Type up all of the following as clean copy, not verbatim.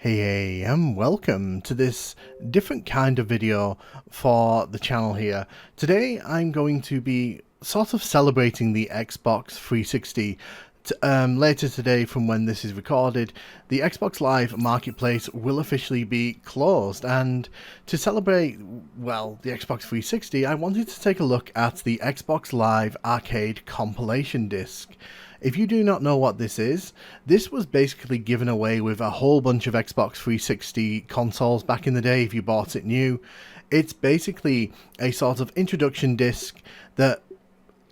Hey, and welcome to this different kind of video for the channel here. Today I'm going to be sort of celebrating the Xbox 360. Later today, from when this is recorded, the Xbox Live Marketplace will officially be closed, and to celebrate, well, the Xbox 360, I wanted to take a look at the Xbox Live Arcade Compilation disc. If you do not know what this was basically given away with a whole bunch of Xbox 360 consoles back in the day if you bought it new. It's basically a sort of introduction disc that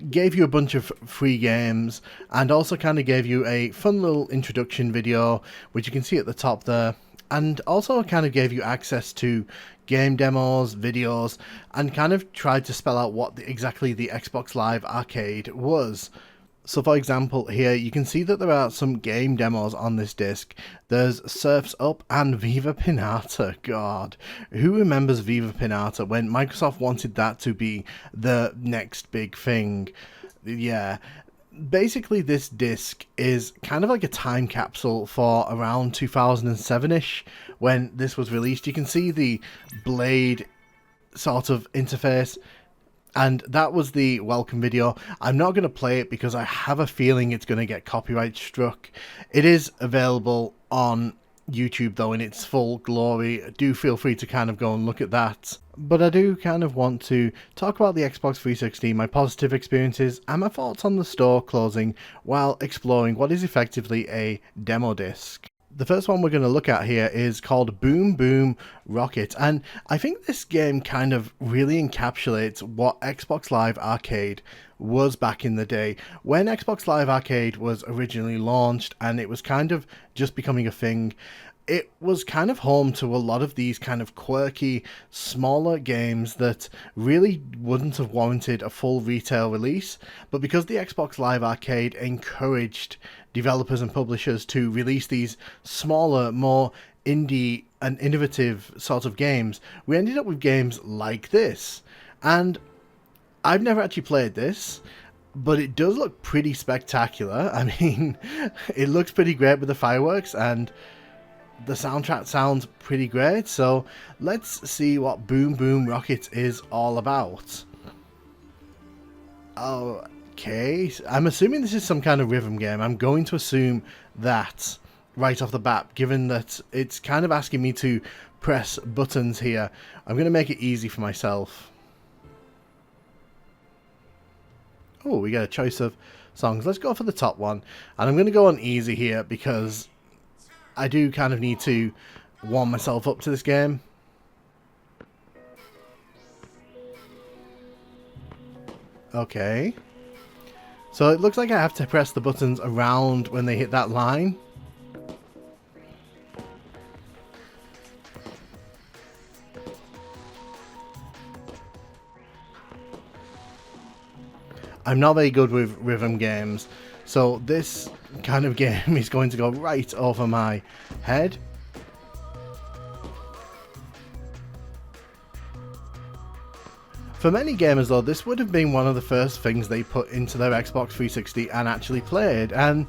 gave you a bunch of free games and also kind of gave you a fun little introduction video, which you can see at the top there, and also kind of gave you access to game demos, videos, and kind of tried to spell out what exactly the Xbox Live Arcade was. So for example, here you can see that there are some game demos on this disc. There's Surf's Up and Viva Pinata. God, who remembers Viva Pinata when Microsoft wanted that to be the next big thing? Yeah. Basically, this disc is kind of like a time capsule for around 2007-ish when this was released. You can see the Blade sort of interface. And that was the welcome video. I'm not going to play it because I have a feeling it's going to get copyright struck. It is available on YouTube though in its full glory. Do feel free to kind of go and look at that. But I do kind of want to talk about the Xbox 360, my positive experiences, and my thoughts on the store closing while exploring what is effectively a demo disc. The first one we're going to look at here is called Boom Boom Rocket, and I think this game kind of really encapsulates what Xbox Live Arcade was back in the day. When Xbox Live Arcade was originally launched and it was kind of just becoming a thing, it was kind of home to a lot of these kind of quirky, smaller games that really wouldn't have warranted a full retail release. But because the Xbox Live Arcade encouraged developers and publishers to release these smaller, more indie and innovative sort of games, we ended up with games like this. And I've never actually played this, but it does look pretty spectacular. I mean, it looks pretty great with the fireworks, and the soundtrack sounds pretty great, so let's see what Boom Boom Rocket is all about. Okay, I'm assuming this is some kind of rhythm game. I'm going to assume that right off the bat, given that it's kind of asking me to press buttons here. I'm going to make it easy for myself. Oh, we get a choice of songs. Let's go for the top one, and I'm going to go on easy here because I do kind of need to warm myself up to this game. Okay. So it looks like I have to press the buttons around when they hit that line. I'm not very good with rhythm games, so this kind of game is going to go right over my head. For many gamers though, this would have been one of the first things they put into their Xbox 360 and actually played, and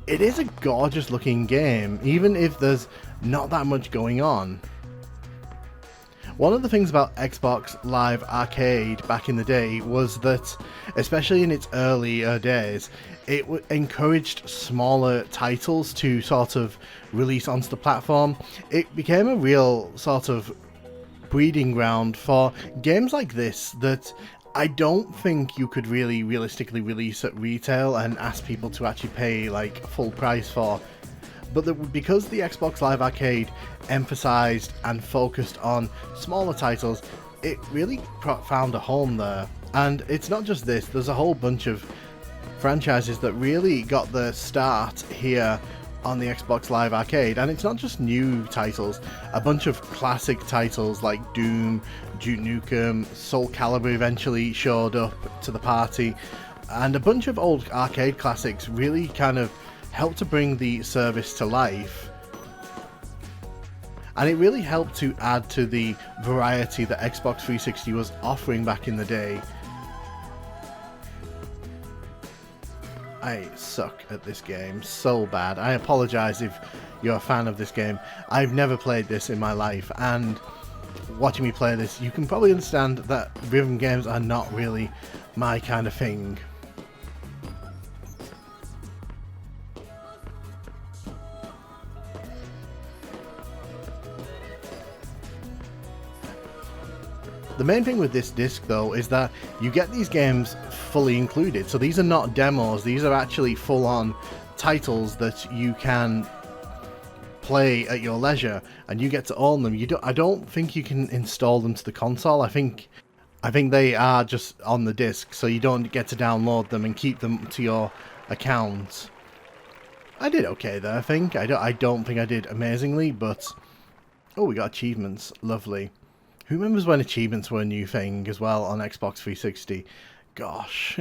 it is a gorgeous looking game, even if there's not that much going on. One of the things about Xbox Live Arcade back in the day was that, especially in its earlier days, it encouraged smaller titles to sort of release onto the platform. It became a real sort of breeding ground for games like this that I don't think you could really realistically release at retail and ask people to actually pay like full price for. But because the Xbox Live Arcade emphasized and focused on smaller titles, it really found a home there. And it's not just this, there's a whole bunch of franchises that really got their start here on the Xbox Live Arcade, and it's not just new titles. A bunch of classic titles like Doom, Duke Nukem, Soul Calibur eventually showed up to the party, and a bunch of old arcade classics really kind of helped to bring the service to life. And it really helped to add to the variety that Xbox 360 was offering back in the day. I suck at this game so bad. I apologize if you're a fan of this game. I've never played this in my life, and watching me play this, you can probably understand that rhythm games are not really my kind of thing. The main thing with this disc though is that you get these games fully included, so these are not demos, these are actually full-on titles that you can play at your leisure, and you get to own them. I don't think you can install them to the console. I think they are just on the disc, so you don't get to download them and keep them to your account. I did okay there, I think. I don't think I did amazingly, but oh, we got achievements. Lovely. Who remembers when achievements were a new thing as well on Xbox 360? Gosh.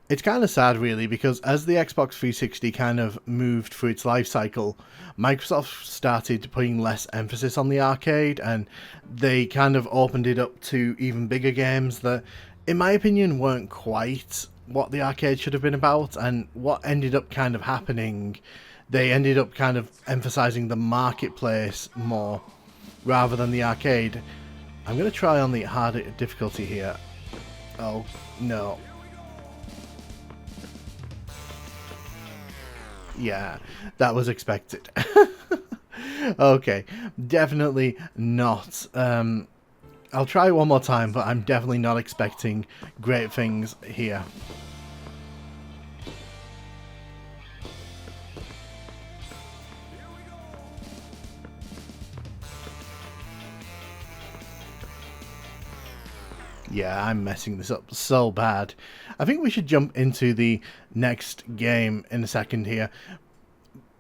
It's kind of sad, really, because as the Xbox 360 kind of moved through its life cycle, Microsoft started putting less emphasis on the arcade, and they kind of opened it up to even bigger games that, in my opinion, weren't quite what the arcade should have been about. And what ended up kind of happening, they ended up kind of emphasizing the marketplace more rather than the arcade. I'm going to try on the harder difficulty here. Oh, no. Yeah, that was expected. Okay, definitely not. I'll try one more time, but I'm definitely not expecting great things here. Yeah, I'm messing this up so bad. I think we should jump into the next game in a second here.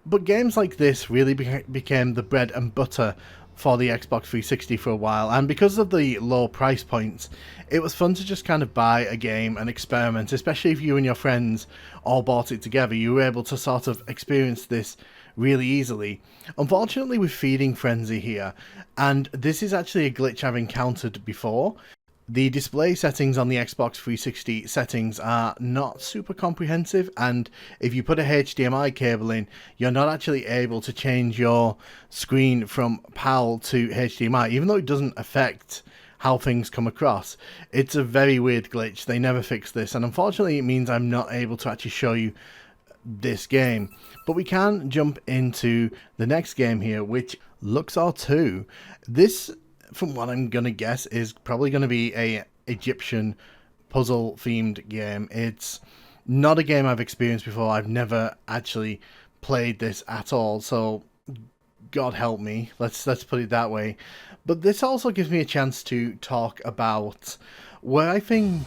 But games like this really became the bread and butter for the Xbox 360 for a while, and because of the low price points, it was fun to just kind of buy a game and experiment, especially if you and your friends all bought it together. You were able to sort of experience this really easily. Unfortunately, with Feeding Frenzy here, and this is actually a glitch I've encountered before, the display settings on the Xbox 360 settings are not super comprehensive, and if you put a HDMI cable in, you're not actually able to change your screen from PAL to HDMI, even though it doesn't affect how things come across. It's a very weird glitch. They never fixed this, and unfortunately it means I'm not able to actually show you this game. But we can jump into the next game here, which Luxor 2. This, from what I'm gonna guess, is probably gonna be a Egyptian puzzle themed game. It's not a game I've experienced before. I've never actually played this at all, so God help me. Let's put it that way. But this also gives me a chance to talk about where I think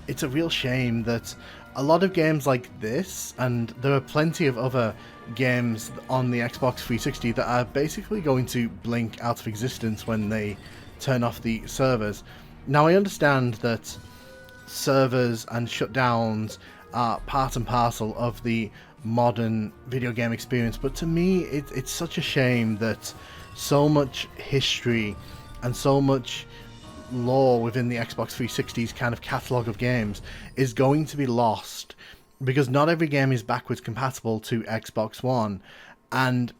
it's a real shame that a lot of games like this, and there are plenty of other games on the Xbox 360 that are basically going to blink out of existence when they turn off the servers. Now, I understand that servers and shutdowns are part and parcel of the modern video game experience, but to me it's such a shame that so much history and so much lore within the Xbox 360's kind of catalogue of games is going to be lost, because not every game is backwards compatible to Xbox One. And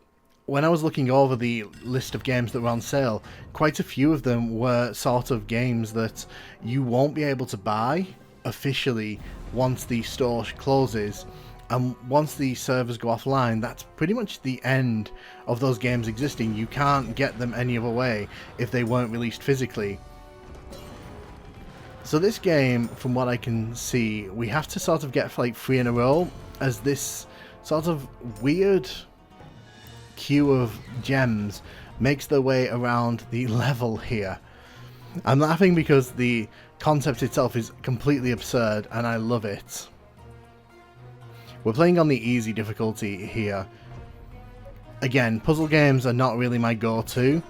when I was looking over the list of games that were on sale, quite a few of them were sort of games that you won't be able to buy officially once the store closes. And once the servers go offline, that's pretty much the end of those games existing. You can't get them any other way if they weren't released physically. So this game, from what I can see, we have to sort of get like 3 in a row, as this sort of weird queue of gems makes their way around the level here. I'm laughing because the concept itself is completely absurd and I love it. We're playing on the easy difficulty here. Again, puzzle games are not really my go-to.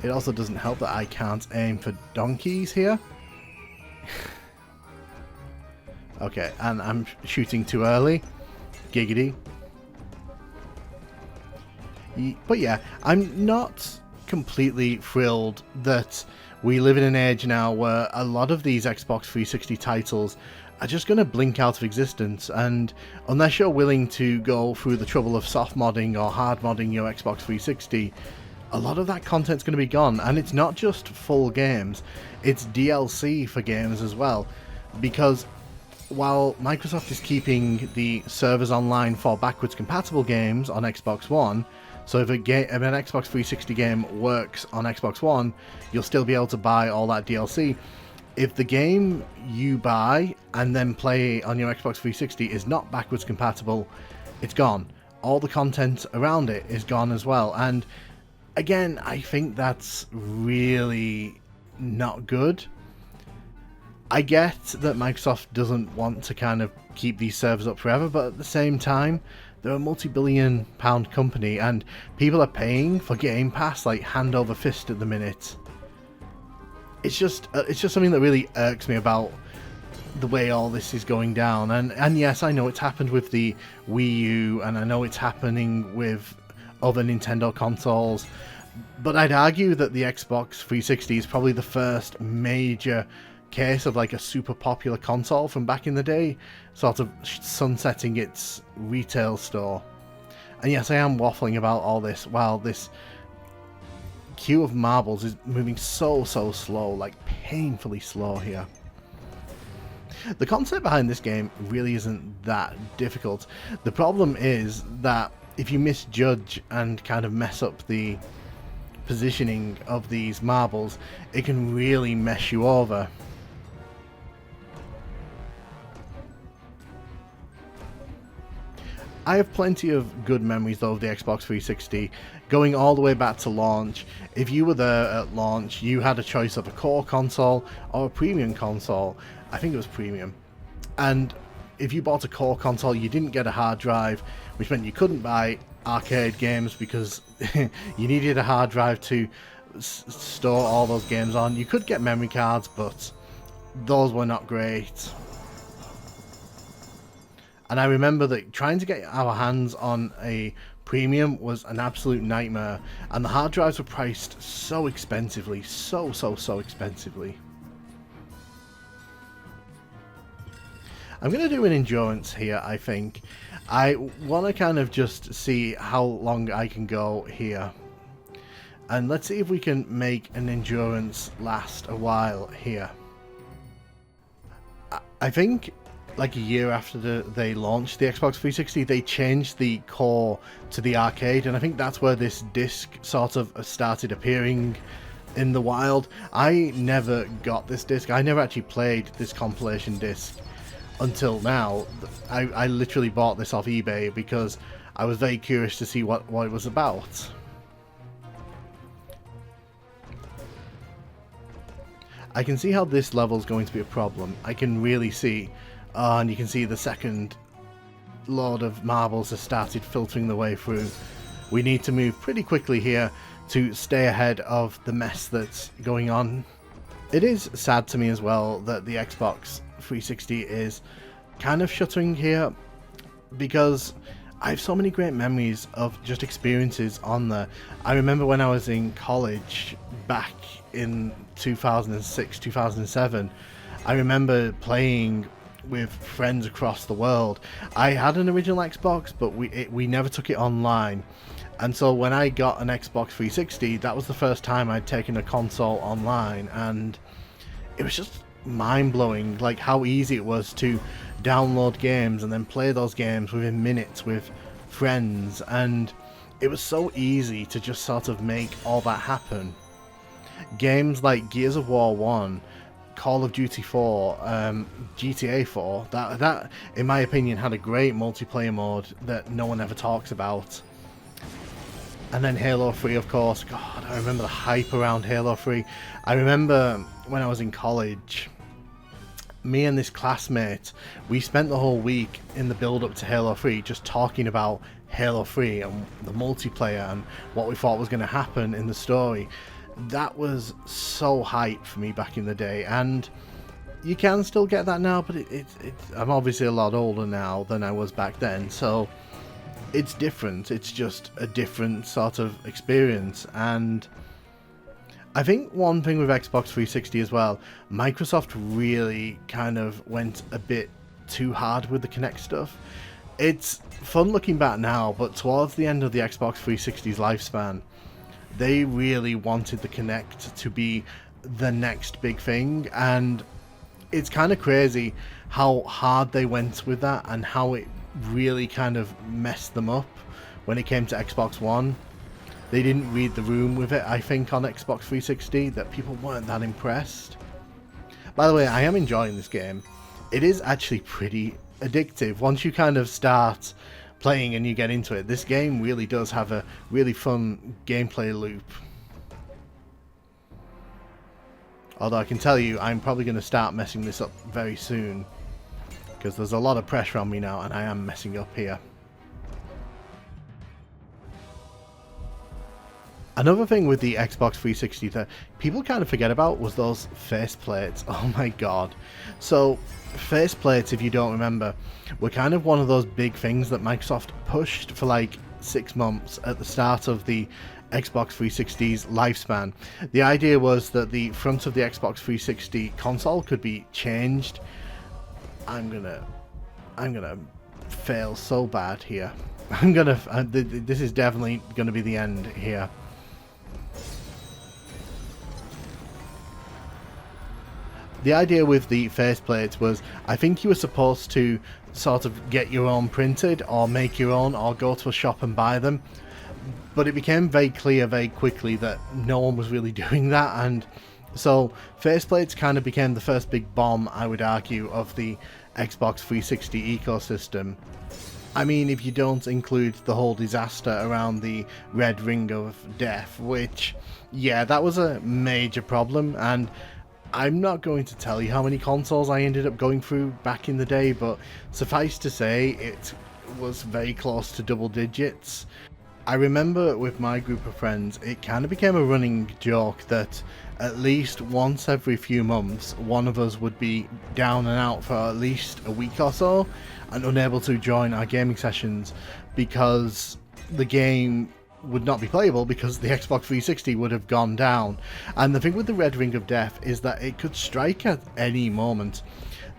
It also doesn't help that I can't aim for donkeys here. Okay, and I'm shooting too early. Giggity. But yeah, I'm not completely thrilled that We live in an age now where a lot of these Xbox 360 titles are just going to blink out of existence, and unless you're willing to go through the trouble of soft modding or hard modding your Xbox 360, a lot of that content's going to be gone. And it's not just full games, it's DLC for games as well, because while Microsoft is keeping the servers online for backwards compatible games on Xbox One, so if an Xbox 360 game works on Xbox One, you'll still be able to buy all that DLC. If the game you buy and then play on your Xbox 360 is not backwards compatible, it's gone. All the content around it is gone as well. And again, I think that's really not good. I get that Microsoft doesn't want to kind of keep these servers up forever, but at the same time, they're a multi-billion pound company and people are paying for Game Pass like hand over fist at the minute. It's just something that really irks me about the way all this is going down. And yes, I know it's happened with the Wii U, and I know it's happening with other Nintendo consoles, but I'd argue that the Xbox 360 is probably the first major case of like a super popular console from back in the day sort of sunsetting its retail store. And yes, I am waffling about all this while this queue of marbles is moving so slow, like painfully slow here. The concept behind this game really isn't that difficult. The problem is that if you misjudge and kind of mess up the positioning of these marbles, it can really mess you over. I have plenty of good memories though of the Xbox 360, going all the way back to launch. If you were there at launch, you had a choice of a core console or a premium console. I think it was premium. And if you bought a core console, you didn't get a hard drive, which meant you couldn't buy arcade games because you needed a hard drive to store all those games on. You could get memory cards, but those were not great. And I remember that trying to get our hands on a premium was an absolute nightmare, and the hard drives were priced so expensively, so expensively. I'm going to do an endurance here, I think. I want to kind of just see how long I can go here. And let's see if we can make an endurance last a while here. I think like a year after they launched the Xbox 360, they changed the core to the arcade, and I think that's where this disc sort of started appearing in the wild. I never got this disc. I never actually played this compilation disc until now. I literally bought this off eBay because I was very curious to see what it was about. I can see how this level is going to be a problem. I can really see. And you can see the second load of marbles has started filtering the way through. We need to move pretty quickly here to stay ahead of the mess that's going on. It is sad to me as well that the Xbox 360 is kind of shuttering here, because I have so many great memories of just experiences on there. I remember when I was in college back in 2006, 2007, I remember playing with friends across the world. I had an original Xbox, but we never took it online. And so when I got an Xbox 360, that was the first time I'd taken a console online, and it was just mind-blowing, like how easy it was to download games and then play those games within minutes with friends, and it was so easy to just sort of make all that happen. Games like Gears of War 1, Call of Duty 4, GTA 4, that in my opinion had a great multiplayer mode that no one ever talks about. And then Halo 3, of course. God, I remember the hype around Halo 3. I remember when I was in college, me and this classmate, we spent the whole week in the build-up to Halo 3 just talking about Halo 3 and the multiplayer and what we thought was going to happen in the story. That was so hype for me back in the day, and you can still get that now, but I'm obviously a lot older now than I was back then, so it's different. It's just a different sort of experience, and I think one thing with Xbox 360 as well, Microsoft really kind of went a bit too hard with the Kinect stuff. It's fun looking back now, but towards the end of the Xbox 360's lifespan, they really wanted the Kinect to be the next big thing, and it's kind of crazy how hard they went with that and how it really kind of messed them up when it came to Xbox One. They didn't read the room with it, I think, on Xbox 360, that people weren't that impressed. By the way, I am enjoying this game. It is actually pretty addictive. Once you kind of start playing and you get into it, this game really does have a really fun gameplay loop. Although I can tell you, I'm probably going to start messing this up very soon, because there's a lot of pressure on me now and I am messing up here. Another thing with the Xbox 360 that people kind of forget about was those faceplates. Oh my god. So, faceplates, if you don't remember, were kind of one of those big things that Microsoft pushed for like 6 months at the start of the Xbox 360's lifespan. The idea was that the front of the Xbox 360 console could be changed. I'm gonna fail so bad here. This is definitely gonna be the end here. The idea with the faceplates was, I think you were supposed to sort of get your own printed or make your own or go to a shop and buy them, but it became very clear very quickly that no one was really doing that, and so faceplates kind of became the first big bomb, I would argue, of the Xbox 360 ecosystem. I mean, if you don't include the whole disaster around the red ring of death, which, yeah, that was a major problem, and I'm not going to tell you how many consoles I ended up going through back in the day, but suffice to say, it was very close to double digits. I remember with my group of friends, it kind of became a running joke that at least once every few months, one of us would be down and out for at least a week or so and unable to join our gaming sessions because the game would not be playable because the Xbox 360 would have gone down. And the thing with the red ring of death is that it could strike at any moment.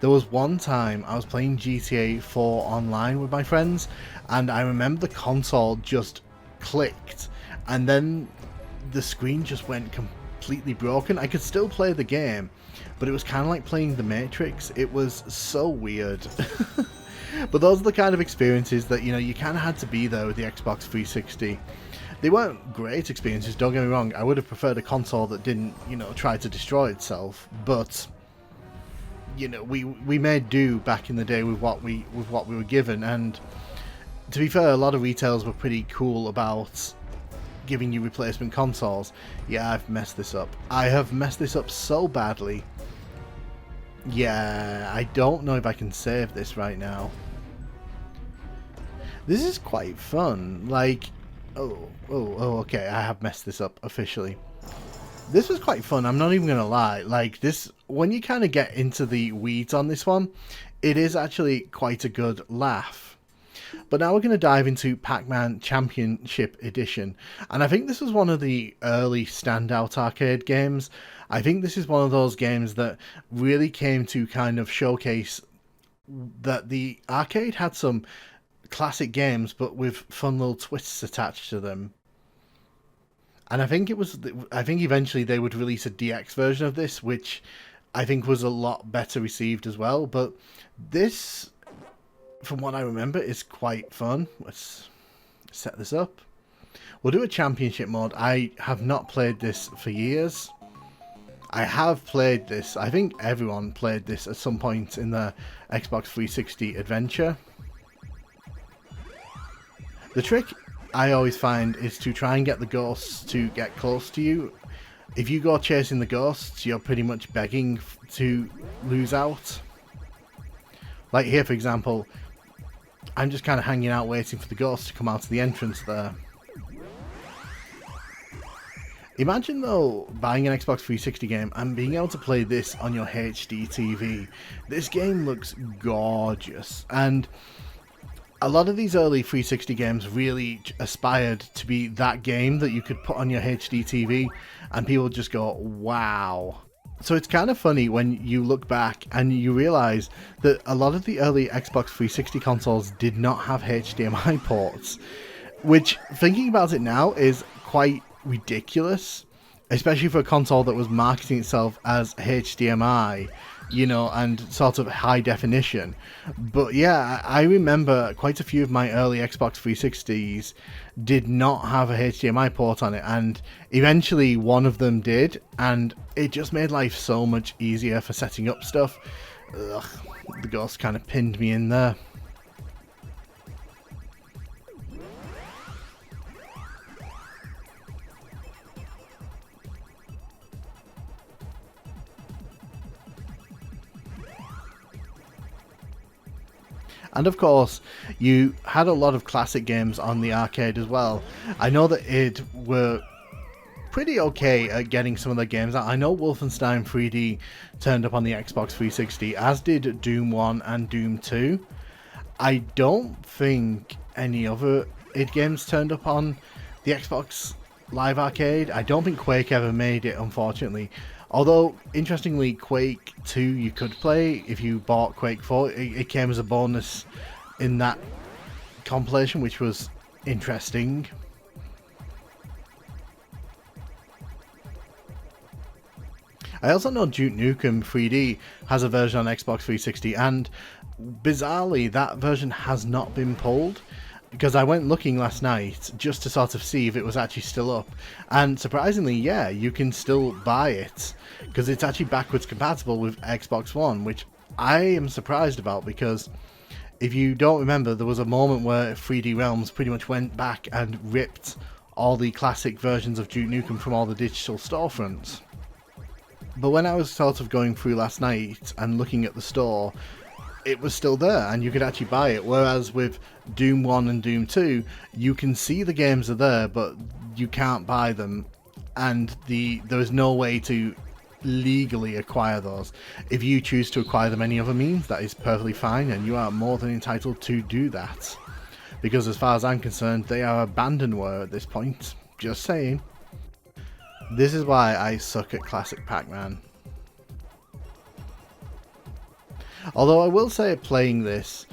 There was one time I was playing GTA 4 online with my friends, and I remember the console just clicked and then the screen just went completely broken. I could still play the game, but it was kind of like playing The Matrix. It was so weird. But those are the kind of experiences that, you know, you kind of had to be there with the Xbox 360. They weren't great experiences, don't get me wrong. I would have preferred a console that didn't, you know, try to destroy itself. But, you know, we made do back in the day with what we were given. And to be fair, a lot of retailers were pretty cool about giving you replacement consoles. Yeah, I've messed this up. I have messed this up so badly. Yeah, I don't know if I can save this right now. This is quite fun. Like, oh, okay, I have messed this up officially. This was quite fun, I'm not even gonna lie. Like, this, when you kind of get into the weeds on this one, it is actually quite a good laugh. But now we're going to dive into Pac-Man Championship Edition, and I think this was one of the early standout arcade games. I think this is one of those games that really came to kind of showcase that the arcade had some classic games, but with fun little twists attached to them. And I think eventually they would release a DX version of this, which I think was a lot better received as well. But this, from what I remember, is quite fun. Let's set this up. We'll do a championship mode. I have not played this for years. I have played this. I think everyone played this at some point in the Xbox 360 adventure. The trick I always find is to try and get the ghosts to get close to you. If you go chasing the ghosts, you're pretty much begging to lose out. Like here, for example, I'm just kind of hanging out waiting for the ghosts to come out of the entrance there. Imagine though buying an Xbox 360 game and being able to play this on your HD TV. This game looks gorgeous, and A lot of these early 360 games really aspired to be that game that you could put on your HD TV and people just go, wow. So it's kind of funny when you look back and you realize that a lot of the early Xbox 360 consoles did not have HDMI ports, which, thinking about it now, is quite ridiculous, especially for a console that was marketing itself as HDMI, you know, and sort of high definition. But yeah, I remember quite a few of my early Xbox 360s did not have a HDMI port on it, and eventually one of them did, and it just made life so much easier for setting up stuff. Ugh, the ghost kind of pinned me in there. And of course, you had a lot of classic games on the arcade as well. I know that it were pretty okay at getting some of the games out. I know Wolfenstein 3D turned up on the Xbox 360, as did Doom 1 and Doom 2. I don't think any other id games turned up on the Xbox Live Arcade. I don't think Quake ever made it, unfortunately. Although, interestingly, Quake 2 you could play if you bought Quake 4. It came as a bonus in that compilation, which was interesting. I also know Duke Nukem 3D has a version on Xbox 360, and bizarrely, that version has not been pulled. Because I went looking last night just to sort of see if it was actually still up, and surprisingly, yeah, you can still buy it because it's actually backwards compatible with Xbox One, which I am surprised about, because if you don't remember, there was a moment where 3D Realms pretty much went back and ripped all the classic versions of Duke Nukem from all the digital storefronts. But when I was sort of going through last night and looking at the store, it was still there and you could actually buy it, whereas with Doom 1 and Doom 2 you can see the games are there but you can't buy them, and there is no way to legally acquire those. If you choose to acquire them any other means, that is perfectly fine and you are more than entitled to do that, because as far as I'm concerned they are abandonware at this point. Just saying. This is why I suck at classic Pac-Man. Although I will say, playing this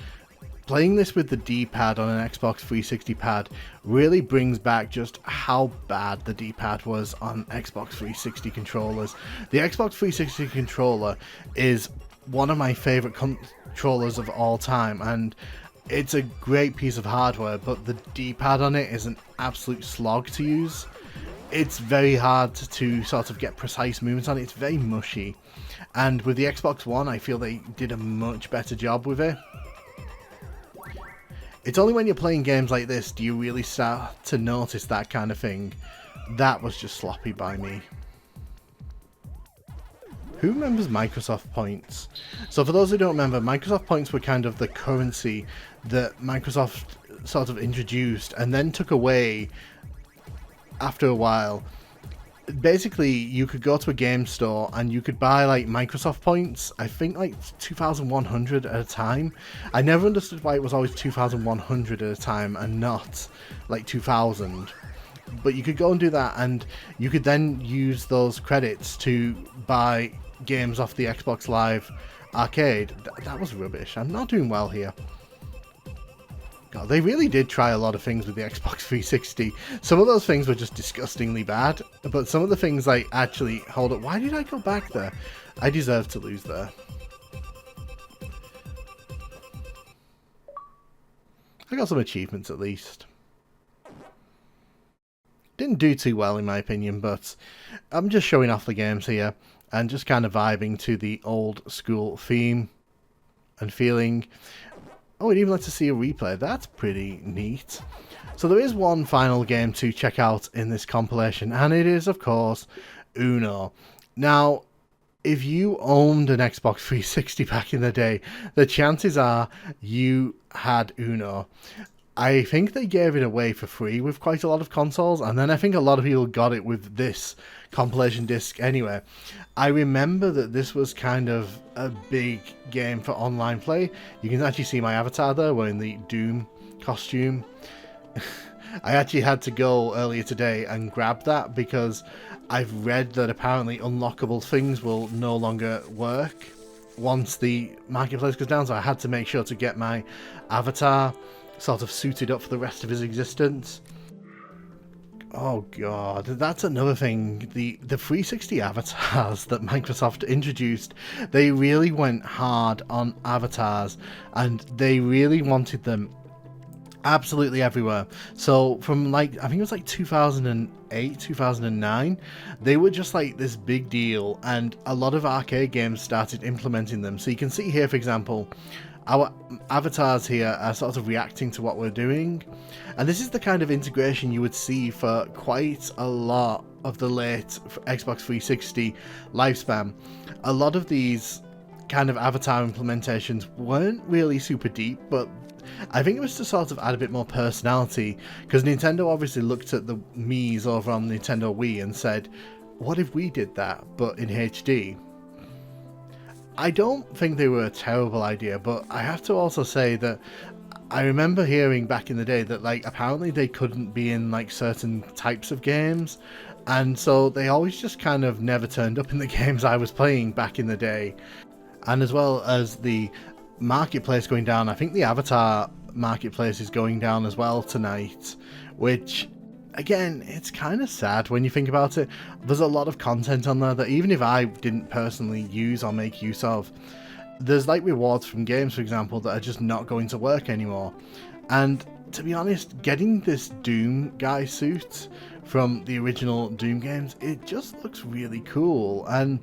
with the D-pad on an Xbox 360 pad really brings back just how bad the D-pad was on Xbox 360 controllers. The Xbox 360 controller is one of my favourite controllers of all time, and it's a great piece of hardware, but the D-pad on it is an absolute slog to use. It's very hard to sort of get precise movements on it. It's very mushy. And with the Xbox One, I feel they did a much better job with it. It's only when you're playing games like this do you really start to notice that kind of thing. That was just sloppy by me. Who remembers Microsoft Points? So for those who don't remember, Microsoft Points were kind of the currency that Microsoft sort of introduced and then took away after a while. Basically, you could go to a game store and you could buy like Microsoft points, I think like 2,100 at a time. I never understood why it was always 2,100 at a time and not like 2,000. But you could go and do that, and you could then use those credits to buy games off the Xbox Live Arcade. That was rubbish. I'm not doing well here. God, they really did try a lot of things with the Xbox 360. Some of those things were just disgustingly bad, but some of the things like actually, hold up, why did I go back there? I deserve to lose there. I got some achievements at least. Didn't do too well in my opinion, but I'm just showing off the games here and just kind of vibing to the old school theme and feeling. Oh, it even lets us see a replay. That's pretty neat. So there is one final game to check out in this compilation, and it is, of course, Uno. Now, if you owned an Xbox 360 back in the day, the chances are you had Uno. I think they gave it away for free with quite a lot of consoles, and then I think a lot of people got it with this compilation disc anyway. I remember that this was kind of a big game for online play. You can actually see my avatar there wearing the Doom costume. I actually had to go earlier today and grab that because I've read that apparently unlockable things will no longer work once the marketplace goes down, so I had to make sure to get my avatar sort of suited up for the rest of his existence. Oh god, that's another thing. The 360 avatars that Microsoft introduced, they really went hard on avatars and they really wanted them absolutely everywhere. So from like, I think it was like 2008, 2009, they were just like this big deal, and a lot of arcade games started implementing them. So you can see here, for example, our avatars here are sort of reacting to what we're doing, and this is the kind of integration you would see for quite a lot of the late Xbox 360 lifespan. A lot of these kind of avatar implementations weren't really super deep, but I think it was to sort of add a bit more personality, because Nintendo obviously looked at the Mii's over on Nintendo Wii and said, what if we did that, but in HD? I don't think they were a terrible idea, but I have to also say that I remember hearing back in the day that like apparently they couldn't be in like certain types of games, and so they always just kind of never turned up in the games I was playing back in the day. And as well as the marketplace going down, I think the avatar marketplace is going down as well tonight, which again, it's kind of sad when you think about it. There's a lot of content on there that even if I didn't personally use or make use of, there's like rewards from games, for example, that are just not going to work anymore. And to be honest, getting this ThatNukemGuy suit from the original Doom games, it just looks really cool, and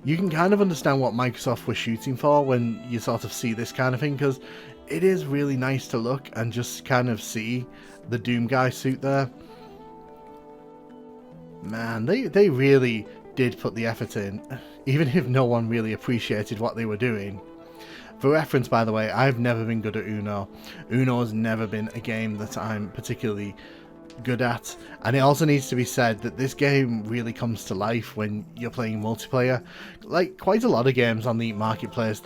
you can kind of understand what Microsoft was shooting for when you sort of see this kind of thing, because it is really nice to look and just kind of see the ThatNukemGuy suit there. Man, they really did put the effort in, even if no one really appreciated what they were doing. For reference, by the way, I've never been good at Uno. Uno has never been a game that I'm particularly good at, and it also needs to be said that this game really comes to life when you're playing multiplayer. Like quite a lot of games on the marketplace,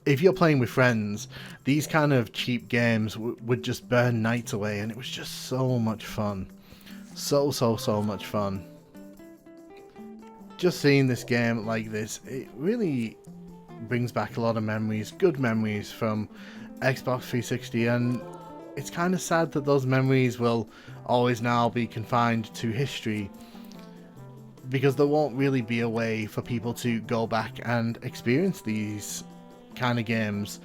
if you're playing with friends, these kind of cheap games would just burn nights away, and it was just so much fun. So much fun. Just seeing this game like this, it really brings back a lot of memories, good memories from Xbox 360, and it's kind of sad that those memories will always now be confined to history, because there won't really be a way for people to go back and experience these kind of games.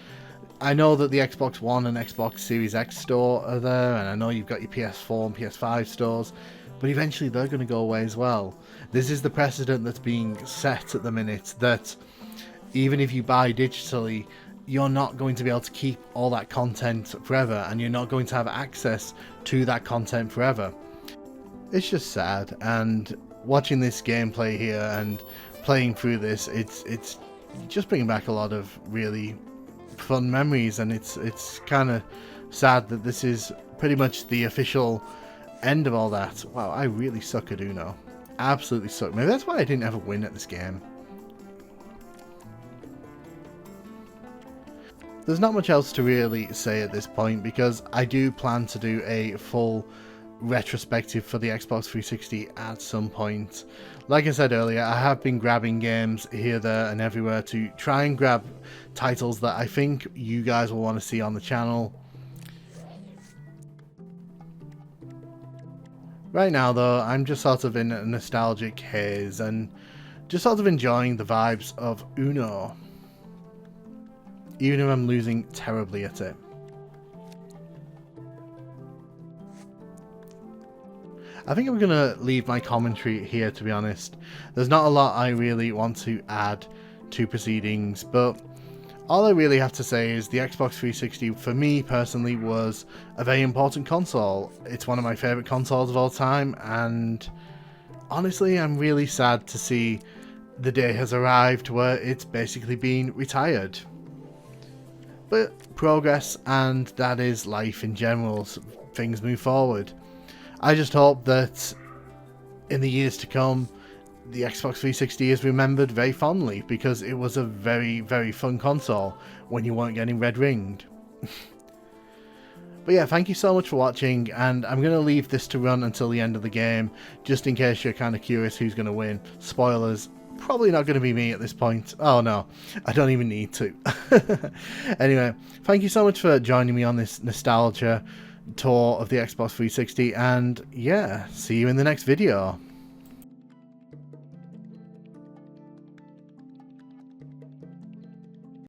I know that the Xbox One and Xbox Series X store are there, and I know you've got your PS4 and PS5 stores, but eventually they're going to go away as well. This is the precedent that's being set at the minute, that even if you buy digitally, you're not going to be able to keep all that content forever, and you're not going to have access to that content forever. It's just sad, and watching this gameplay here and playing through this, it's just bringing back a lot of really fun memories, and it's kind of sad that this is pretty much the official end of all that. Wow, I really suck at Uno. Absolutely suck. Maybe that's why I didn't ever win at this game. There's not much else to really say at this point, because I do plan to do a full retrospective for the Xbox 360 at some point. Like I said earlier, I have been grabbing games here, there and everywhere to try and grab titles that I think you guys will want to see on the channel. Right now though, I'm just sort of in a nostalgic haze and just sort of enjoying the vibes of Uno, even if I'm losing terribly at it. I think I'm going to leave my commentary here, to be honest. There's not a lot I really want to add to proceedings, but all I really have to say is the Xbox 360, for me personally, was a very important console. It's one of my favourite consoles of all time, and honestly, I'm really sad to see the day has arrived where it's basically been retired. But progress, and that is life in general. Things move forward. I just hope that in the years to come, the Xbox 360 is remembered very fondly, because it was a very, very fun console when you weren't getting red ringed. But But yeah, thank you so much for watching, and I'm going to leave this to run until the end of the game, just in case you're kind of curious who's going to win. Spoilers, probably not going to be me at this point. Oh no, I don't even need to. Anyway, thank you so much for joining me on this nostalgia tour of the Xbox 360, and yeah, see you in the next video.